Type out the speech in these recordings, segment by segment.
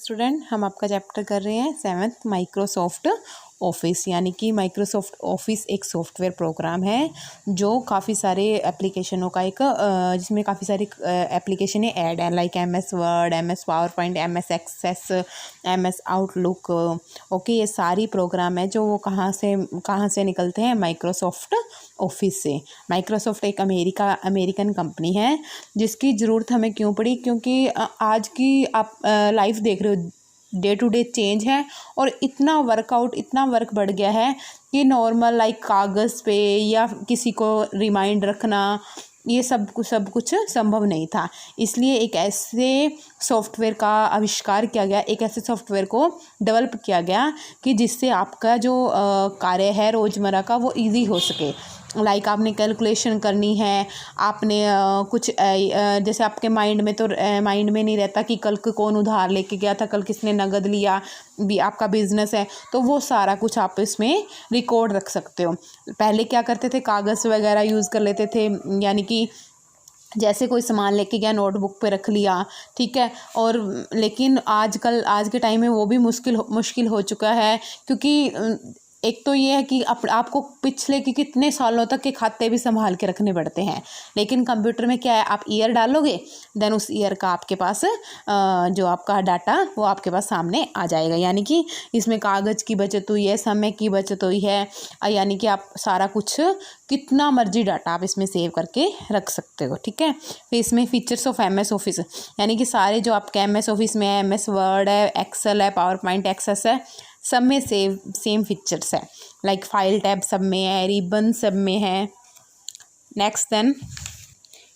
Student, हम आपका chapter कर रहे हैं 7th माइक्रोसॉफ्ट ऑफिस। यानी कि माइक्रोसॉफ्ट ऑफिस एक सॉफ्टवेयर प्रोग्राम है जो काफ़ी सारे एप्लीकेशनों का एक जिसमें काफ़ी सारी एप्लीकेशन ऐड है, like MS Word, MS PowerPoint, MS Access, MS Outlook. Okay, ये सारी प्रोग्राम है जो वो कहाँ से निकलते हैं, माइक्रोसॉफ्ट ऑफिस से। माइक्रोसॉफ्ट एक अमेरिकन कंपनी है जिसकी ज़रूरत हमें क्यों पड़ी, क्योंकि आज की आप लाइफ देख रहे हो, डे टू डे चेंज है और इतना वर्क बढ़ गया है कि नॉर्मल लाइक कागज़ पे या किसी को रिमाइंड रखना, ये सब कुछ संभव नहीं था। इसलिए एक ऐसे सॉफ्टवेयर का आविष्कार किया गया, एक ऐसे सॉफ्टवेयर को डेवलप किया गया कि जिससे आपका जो कार्य है रोज़मर्रा का वो इजी हो सके। लाइक आपने कैलकुलेशन करनी है, आपने कुछ जैसे आपके माइंड में नहीं रहता कि कल कौन उधार लेके गया था, कल किसने नगद लिया, भी आपका बिजनेस है तो वो सारा कुछ आप इसमें रिकॉर्ड रख सकते हो। पहले क्या करते थे, कागज़ वगैरह यूज़ कर लेते थे, यानी कि जैसे कोई सामान लेके गया नोटबुक पे रख लिया, ठीक है। और लेकिन आज के टाइम में वो भी मुश्किल हो चुका है, क्योंकि एक तो ये है कि आपको पिछले के कितने सालों तक के खाते भी संभाल के रखने पड़ते हैं। लेकिन कंप्यूटर में क्या है, आप ईयर डालोगे, देन उस ईयर का आपके पास जो आपका डाटा वो आपके पास सामने आ जाएगा। यानी कि इसमें कागज़ की बचत हुई है, समय की बचत हुई है, यानी कि आप सारा कुछ कितना मर्जी डाटा आप इसमें सेव करके रख सकते हो, ठीक है। फिर इसमें फीचर्स ऑफ MS ऑफिस, यानी कि सारे जो आपके MS ऑफिस में है, MS वर्ड है, एक्सेल है, पावर पॉइंट एक्सेस है, सब में सेम फीचर्स है। लाइक फाइल टैब सब में है, रिबन सब में है। Next then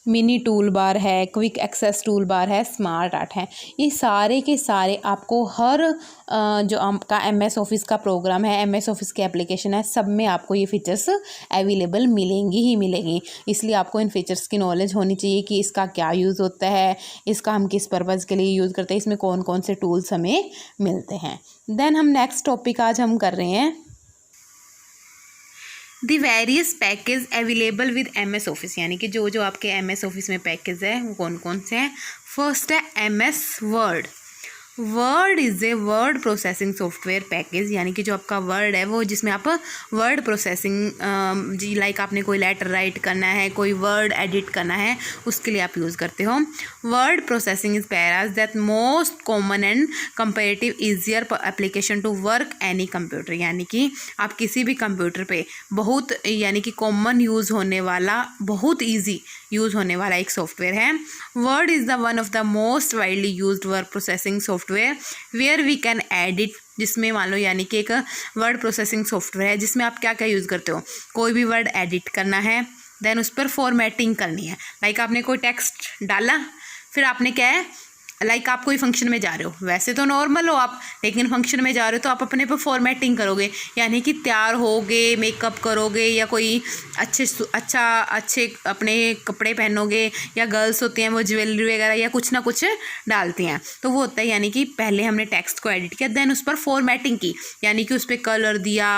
mini tool bar है, क्विक एक्सेस टूल बार है, स्मार्ट आर्ट है। ये सारे के सारे आपको हर जो आपका MS ऑफिस का प्रोग्राम है, MS ऑफिस की एप्लीकेशन है, सब में आपको ये फीचर्स अवेलेबल मिलेंगी। इसलिए आपको इन फीचर्स की नॉलेज होनी चाहिए कि इसका क्या यूज़ होता है, इसका हम किस पर्पज़ के लिए यूज़ करते हैं, इसमें कौन कौन से टूल्स हमें मिलते हैं। देन हम नेक्स्ट टॉपिक आज हम कर रहे हैं the various package available with MS office. यानी कि जो आपके MS ऑफिस में पैकेज है वो कौन कौन से हैं। फर्स्ट है MS word. Word is a word processing software package, यानी कि जो आपका वर्ड है वो जिसमें आप वर्ड प्रोसेसिंग जी, लाइक आपने कोई लेटर राइट करना है, कोई वर्ड एडिट करना है, उसके लिए आप यूज़ करते हो। Word processing is perhaps that most common and comparative easier application to work any computer. यानी कि आप किसी भी कंप्यूटर पे बहुत, यानी कि कॉमन यूज़ होने वाला, बहुत ईजी यूज़ होने वाला एक सॉफ्टवेयर है। Word is the one of the most widely used word processing software where we can edit, जिसमें मान लो यानी कि एक वर्ड प्रोसेसिंग सॉफ्टवेयर है जिसमें आप क्या क्या यूज़ करते हो, कोई भी वर्ड एडिट करना है, देन उस पर फॉर्मेटिंग करनी है। लाइक आपने कोई टेक्स्ट डाला, फिर आपने क्या है, लाइक आप कोई फंक्शन में जा रहे हो, वैसे तो नॉर्मल हो आप, लेकिन फंक्शन में जा रहे हो तो आप अपने पर फॉर्मेटिंग करोगे, यानी कि तैयार होगे, मेकअप करोगे, या कोई अच्छे अपने कपड़े पहनोगे, या गर्ल्स होती हैं वो ज्वेलरी वगैरह या कुछ ना कुछ डालती हैं, तो वो होता है यानी कि पहले हमने टेक्स्ट को एडिट किया, देन उस पर फॉर्मेटिंग की, यानी कि उस पर कलर दिया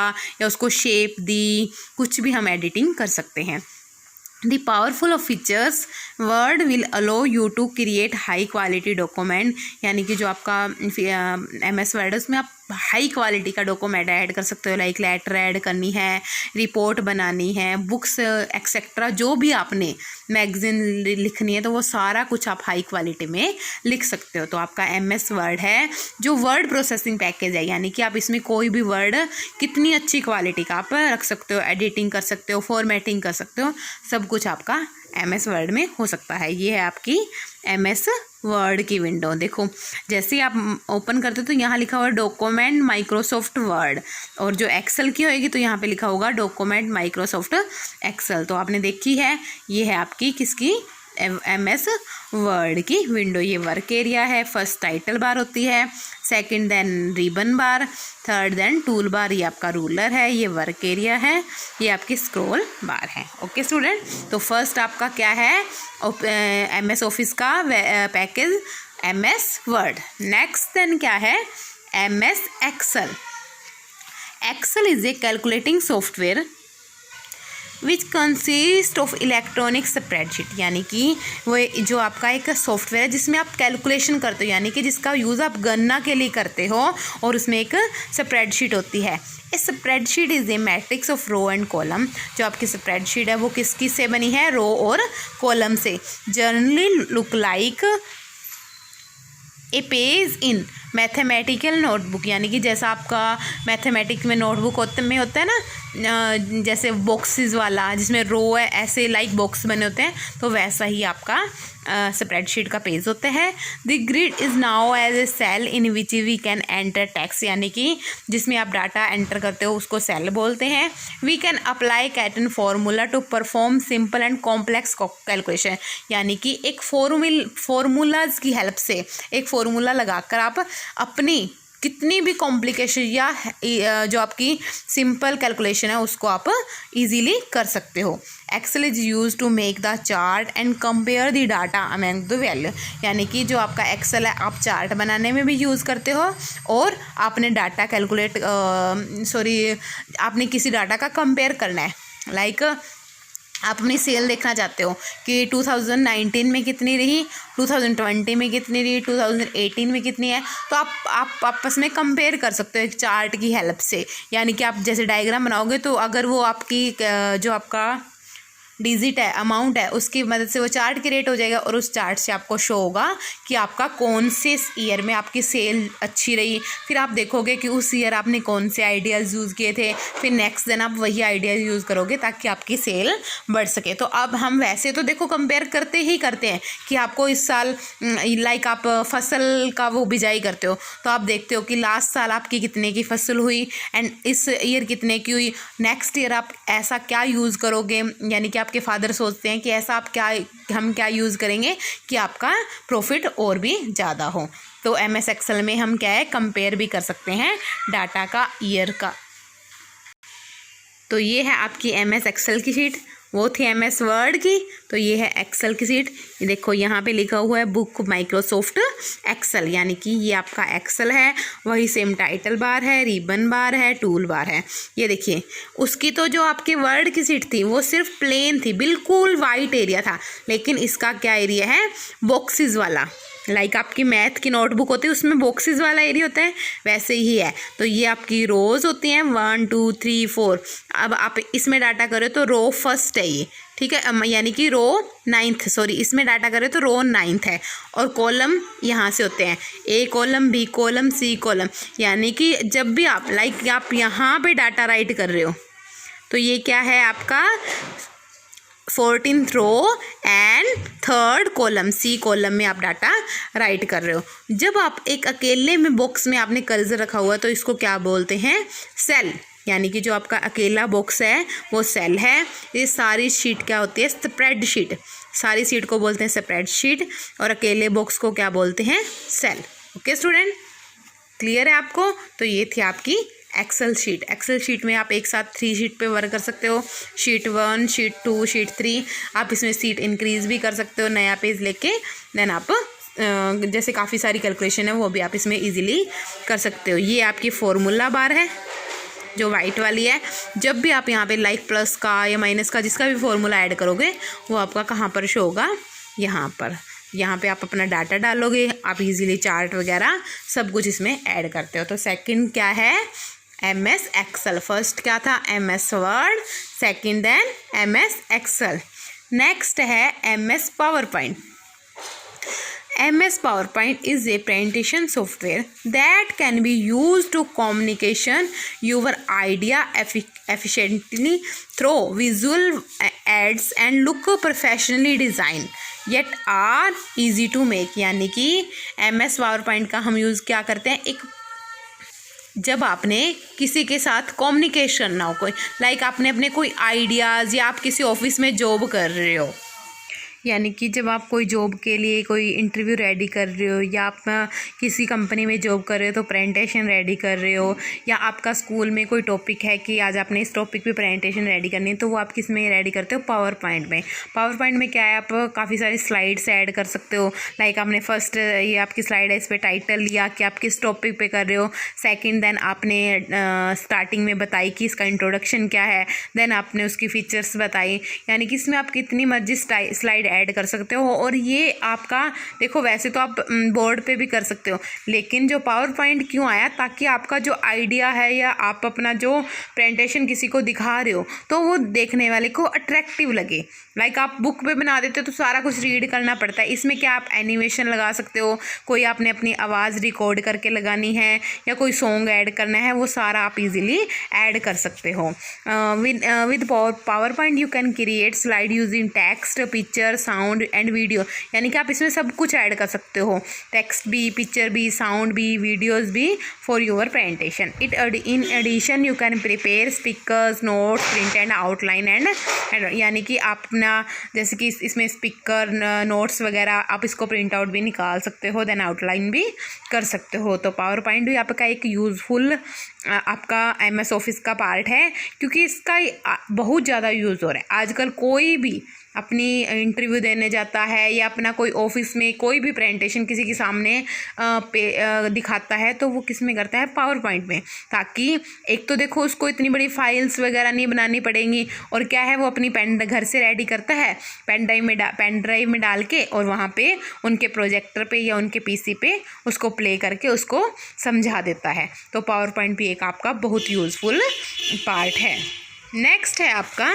या उसको शेप दी, कुछ भी हम एडिटिंग कर सकते हैं। The powerful of features, Word will allow you to create high quality document, यानी कि जो आपका MS वर्ड है उसमें आप हाई क्वालिटी का डॉक्यूमेंट ऐड कर सकते हो, लाइक लेटर ऐड करनी है, रिपोर्ट बनानी है, बुक्स एक्सेट्रा, जो भी आपने मैगजीन लिखनी है तो वो सारा कुछ आप हाई क्वालिटी में लिख सकते हो। तो आपका MS वर्ड है जो वर्ड प्रोसेसिंग पैकेज है, यानी कि आप इसमें कोई भी वर्ड कितनी अच्छी क्वालिटी का आप रख सकते हो, एडिटिंग कर सकते हो, फॉर्मेटिंग कर सकते हो, सब कुछ आपका MS वर्ड में हो सकता है। ये है आपकी MS वर्ड की विंडो। देखो जैसे ही आप ओपन करते हो तो यहाँ लिखा हुआ डॉक्यूमेंट माइक्रोसॉफ्ट वर्ड, और जो एक्सेल की होएगी तो यहाँ पे लिखा होगा डॉक्यूमेंट माइक्रोसॉफ्ट एक्सेल। तो आपने देखी है, ये है आपकी किसकी, MS वर्ड की विंडो। ये वर्क एरिया है, फर्स्ट टाइटल बार होती है, सेकंड देन रिबन बार, थर्ड देन टूल बार, ये आपका रूलर है, ये वर्क एरिया है, ये आपकी स्क्रॉल बार है। ओके स्टूडेंट, तो फर्स्ट आपका क्या है, MS ऑफिस का package MS Word. Next then क्या है, MS Excel. Excel is a calculating software which consist of electronic spreadsheet, यानी कि वो जो आपका एक सॉफ्टवेयर है जिसमें आप कैलकुलेशन करते हो, यानी कि जिसका यूज़ आप गणना के लिए करते हो, और उसमें एक स्प्रेडशीट होती है। A spreadsheet is a matrix of row and column. जो आपकी स्प्रेडशीट है वो किस किस से बनी है, रो और कॉलम से। Generally look like a page in mathematical notebook, यानी कि जैसा आपका मैथमेटिक्स में नोटबुक में होता है ना, जैसे बॉक्सेस वाला जिसमें रो है, ऐसे लाइक बॉक्स बने होते हैं, तो वैसा ही आपका स्प्रेडशीट का पेज होता है। The grid is now as a cell in which we can enter text, यानी कि जिसमें आप डाटा एंटर करते हो उसको सेल बोलते हैं। We can apply certain formula to perform simple and complex calculation, यानी कि एक फार्मूलाज की हेल्प से, एक फार्मूला लगाकर आप अपनी कितनी भी कॉम्प्लिकेशन या जो आपकी सिंपल कैलकुलेशन है उसको आप इजीली कर सकते हो। Excel is use to make the chart and compare the data among the value, यानी कि जो आपका एक्सेल है आप चार्ट बनाने में भी यूज़ करते हो, और आपने डाटा आपने किसी डाटा का कंपेयर करना है। लाइक आप अपनी सेल देखना चाहते हो कि 2019 में कितनी रही, 2020 में कितनी रही, 2018 में कितनी है, तो आप आपस में कंपेयर कर सकते हो एक चार्ट की हेल्प से। यानी कि आप जैसे डायग्राम बनाओगे तो अगर वो आपकी जो आपका डिजिट है, अमाउंट है, उसकी मदद से वो चार्ट क्रिएट हो जाएगा, और उस चार्ट से आपको शो होगा कि आपका कौन से ईयर में आपकी सेल अच्छी रही। फिर आप देखोगे कि उस ईयर आपने कौन से आइडियाज़ यूज़ किए थे, फिर नेक्स्ट दिन आप वही आइडियाज़ यूज़ करोगे ताकि आपकी सेल बढ़ सके। तो अब हम वैसे तो देखो कंपेयर करते ही करते हैं कि आपको इस साल लाइक आप फसल का वो बिजाई करते हो, तो आप देखते हो कि लास्ट साल आपकी कितने की फसल हुई एंड इस ईयर कितने की हुई। नेक्स्ट ईयर आप ऐसा क्या यूज़ करोगे, यानी कि आपके फादर सोचते हैं कि ऐसा हम क्या यूज़ करेंगे कि आपका प्रॉफिट और भी ज़्यादा हो। तो MS एक्सेल में हम क्या है, कंपेयर भी कर सकते हैं डाटा का ईयर का। तो ये है आपकी MS एक्सेल की शीट, वो थी MS वर्ड की, तो ये है एक्सेल की सीट। ये देखो यहाँ पे लिखा हुआ है बुक माइक्रोसॉफ्ट एक्सेल, यानी कि ये आपका एक्सेल है, वही सेम टाइटल बार है, रिबन बार है, टूल बार है। ये देखिए उसकी तो जो आपके वर्ड की सीट थी वो सिर्फ प्लेन थी, बिल्कुल वाइट एरिया था, लेकिन इसका क्या एरिया है, बॉक्सेस वाला। लाइक आपकी मैथ की नोटबुक होती है उसमें बॉक्सेस वाला एरिया होता है, वैसे ही है। तो ये आपकी रोज़ होती हैं 1 2 3 4। अब आप इसमें डाटा करें तो रो फर्स्ट है ये, ठीक है, यानी कि रो 9th, सॉरी इसमें डाटा करें तो रो 9th है। और कॉलम यहाँ से होते हैं A column, B column, C column, यानी कि जब भी आप लाइक आप यहाँ पे डाटा राइट कर रहे हो तो ये क्या है आपका 14th row and 3rd column, C column में आप डाटा राइट कर रहे हो। जब आप एक अकेले में बॉक्स में आपने कर्सर रखा हुआ तो इसको क्या बोलते हैं, सेल, यानी कि जो आपका अकेला बॉक्स है वो सेल है। ये सारी शीट क्या होती है, स्प्रेड शीट, सारी शीट को बोलते हैं स्प्रेड शीट, और अकेले बॉक्स को क्या बोलते हैं, सेल। ओके स्टूडेंट, क्लियर है आपको। तो ये थी आपकी एक्सेल शीट। एक्सेल शीट में आप एक साथ 3 शीट पे वर्क कर सकते हो, शीट 1, शीट 2, शीट 3। आप इसमें सीट इंक्रीज भी कर सकते हो, नया पेज लेके, देन आप जैसे काफ़ी सारी कैलकुलेशन है वो भी आप इसमें इजीली कर सकते हो। ये आपकी फॉर्मूला बार है जो वाइट वाली है। जब भी आप यहाँ पे लाइक प्लस का या माइनस का जिसका भी फॉर्मूला ऐड करोगे वो आपका कहाँ पर शो होगा, यहाँ पर। यहाँ पे आप अपना डाटा डालोगे, आप इजीली चार्ट वगैरह सब कुछ इसमें ऐड करते हो। तो सेकंड क्या है, MS एक्सेल। फर्स्ट क्या था, MS Word, second then MS Excel. Next है MS PowerPoint. MS PowerPoint is a presentation software that can be used to communication your idea efficiently through visual aids and look professionally designed yet are easy to make। यानी कि MS PowerPoint का हम use क्या करते हैं, एक जब आपने किसी के साथ कम्युनिकेशन ना हो, कोई लाइक आपने अपने कोई आइडियाज़ या आप किसी ऑफिस में जॉब कर रहे हो यानी कि जब आप कोई जॉब के लिए कोई इंटरव्यू रेडी कर रहे हो, या आप किसी कंपनी में जॉब कर रहे हो तो प्रेजेंटेशन रेडी कर रहे हो, या आपका स्कूल में कोई टॉपिक है कि आज आपने इस टॉपिक पे प्रेजेंटेशन रेडी करनी है, तो वो आप किस में रेडी करते हो? पावर पॉइंट में। पावर पॉइंट में क्या है, आप काफ़ी सारी स्लाइड्स ऐड कर सकते हो। लाइक आपने फर्स्ट ये आपकी स्लाइड है, इस पर टाइटल लिया कि आप किस टॉपिक पे कर रहे हो। सेकेंड देन आपने स्टार्टिंग में बताई कि इसका इंट्रोडक्शन क्या है, देन आपने उसकी फीचर्स बताई। यानी कि इसमें आप कितनी मर्जी स्लाइड ऐड कर सकते हो। और ये आपका देखो, वैसे तो आप बोर्ड पे भी कर सकते हो, लेकिन जो पावर पॉइंट क्यों आया, ताकि आपका जो आइडिया है या आप अपना जो प्रेजेंटेशन किसी को दिखा रहे हो तो वो देखने वाले को अट्रैक्टिव लगे। लाइक आप बुक पे बना देते हो तो सारा कुछ रीड करना पड़ता है। इसमें क्या आप एनिमेशन लगा सकते हो, कोई आपने अपनी आवाज़ रिकॉर्ड करके लगानी है या कोई सॉन्ग ऐड करना है, वो सारा आप इजीली ऐड कर सकते हो। With power point you can create slide using text, picture, sound and video. यानी कि आप इसमें सब कुछ ऐड कर सकते हो, टेक्स्ट भी, पिक्चर भी, साउंड भी, वीडियोज़ भी for your presentation. In addition you can prepare speakers, notes, print and outline and यानी कि आप अपना जैसे कि इसमें स्पीकर, नोट्स वगैरह आप इसको प्रिंट आउट भी निकाल सकते हो, देन आउटलाइन भी कर सकते हो। तो पावर पॉइंट भी आपका एक यूज़फुल आपका MS ऑफिस का पार्ट है, क्योंकि इसका बहुत ज़्यादा यूज़ हो रहा है आजकल। कोई भी अपनी इंटरव्यू देने जाता है या अपना कोई ऑफिस में कोई भी प्रेजेंटेशन किसी के सामने दिखाता है तो वो किस में करता है? पावर पॉइंट में। ताकि एक तो देखो उसको इतनी बड़ी फाइल्स वगैरह नहीं बनानी पड़ेंगी, और क्या है वो अपनी पेन घर से रेडी करता है, पेन ड्राइव में डाल के, और वहाँ पे उनके प्रोजेक्टर पे या उनके PC पे उसको प्ले करके उसको समझा देता है। तो पावर पॉइंट भी एक आपका बहुत यूज़फुल पार्ट है। नेक्स्ट है आपका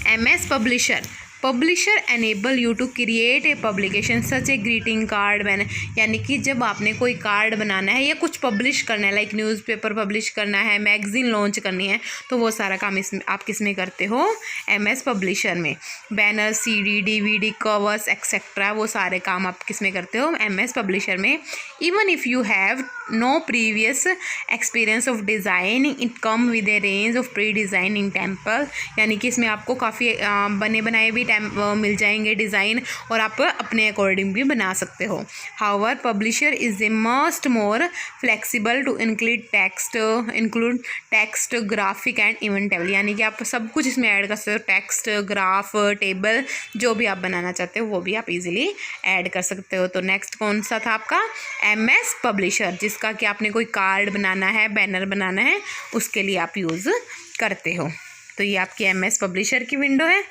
MS Publisher. Publisher enable you to create a publication such a greeting card man. यानी कि जब आपने कोई कार्ड बनाना है या कुछ पब्लिश करना है, लाइक न्यूज़पेपर पब्लिश करना है, मैगजीन लॉन्च करनी है, तो वो सारा काम इसमें आप किस में करते हो? MS पब्लिशर में। Banner, CD, DVD, covers etcetera, वो सारे काम आप किस में करते हो? MS पब्लिशर में। Even if you have no previous experience of designing, it come with a range of pre designing temple. यानी कि इसमें आपको काफ़ी बने बनाए भी मिल जाएंगे डिज़ाइन, और आप अपने अकॉर्डिंग भी बना सकते हो। However Publisher is a must more flexible to include text, graphic and even table. यानी कि आप सब कुछ इसमें ऐड कर सकते हो, टेक्स्ट, ग्राफ, टेबल, जो भी आप बनाना चाहते हो वो भी आप इजीली ऐड कर सकते हो। तो नेक्स्ट कौन सा था आपका? MS पब्लिशर, जिसका कि आपने कोई कार्ड बनाना है, बैनर बनाना है, उसके लिए आप यूज़ करते हो। तो ये आपकी MS पब्लिशर की विंडो है।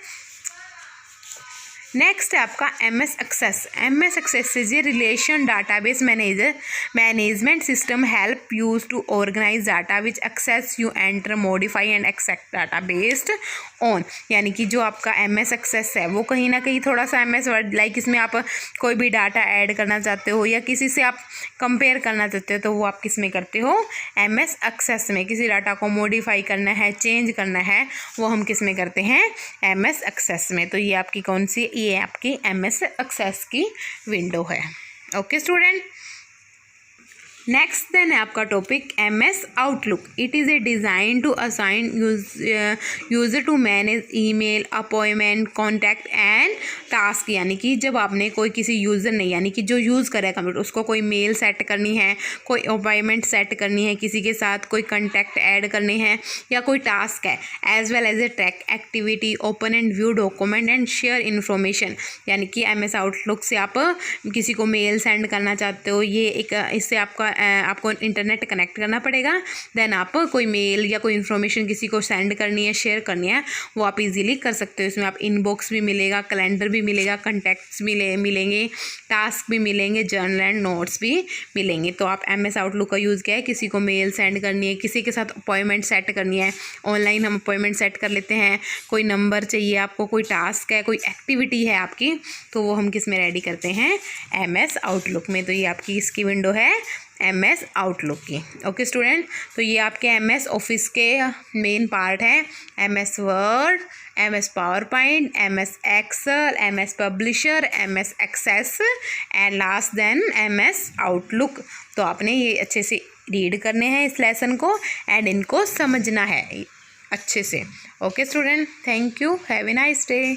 नेक्स्ट है आपका MS Access. MS Access is a relation database management system help use to organize data which access you enter, modify and accept data based on. यानी कि जो आपका MS एक्सेस है वो कहीं ना कहीं थोड़ा सा MS वर्ड, लाइक इसमें आप कोई भी डाटा ऐड करना चाहते हो या किसी से आप कंपेयर करना चाहते हो तो वो आप किस में करते हो? MS एक्सेस में। किसी डाटा को मॉडिफाई करना है, चेंज करना है, वो हम किस में करते हैं? MS एक्सेस में। तो ये आपकी कौन सी? ये आपकी MS एक्सेस की विंडो है। ओके स्टूडेंट, नेक्स्ट देन है आपका topic MS Outlook. It is a design to assign user to manage email, appointment, contact and task. यानी कि जब आपने कोई किसी यूज़र ने, यानी कि जो यूज़ करे कंप्यूटर, उसको कोई मेल सेट करनी है, कोई अपॉइंटमेंट सेट करनी है किसी के साथ, कोई कॉन्टैक्ट ऐड करने हैं, या कोई टास्क है, as well as a track activity, open and view document and share information. यानी कि MS आउटलुक से आप किसी को मेल सेंड करना चाहते हो, ये एक इससे आपको इंटरनेट कनेक्ट करना पड़ेगा, देन आप कोई मेल या कोई इन्फॉर्मेशन किसी को सेंड करनी है, शेयर करनी है, वो आप इजीली कर सकते हो। इसमें आप इनबॉक्स भी मिलेगा, कैलेंडर भी मिलेगा, कॉन्टैक्ट्स मिलेंगे, टास्क भी मिलेंगे, जर्नल एंड नोट्स भी मिलेंगे। तो आप MS आउटलुक का यूज़ किया है, किसी को मेल सेंड करनी है, किसी के साथ अपॉइंटमेंट सेट करनी है, ऑनलाइन हम अपॉइंटमेंट सेट कर लेते हैं, कोई नंबर चाहिए आपको, कोई टास्क है, कोई एक्टिविटी है आपकी, तो वो हम किस में रेडी करते हैं? MS आउटलुक में। तो ये आपकी इसकी विंडो है MS आउटलुक की। ओके स्टूडेंट, तो ये आपके MS ऑफिस के मेन पार्ट हैं, MS Word, MS PowerPoint, MS Excel, MS Publisher, MS Access and last then MS Outlook. तो आपने ये अच्छे से रीड करने हैं इस लेसन को एंड इनको समझना है अच्छे से। Okay student, thank you, have a nice day.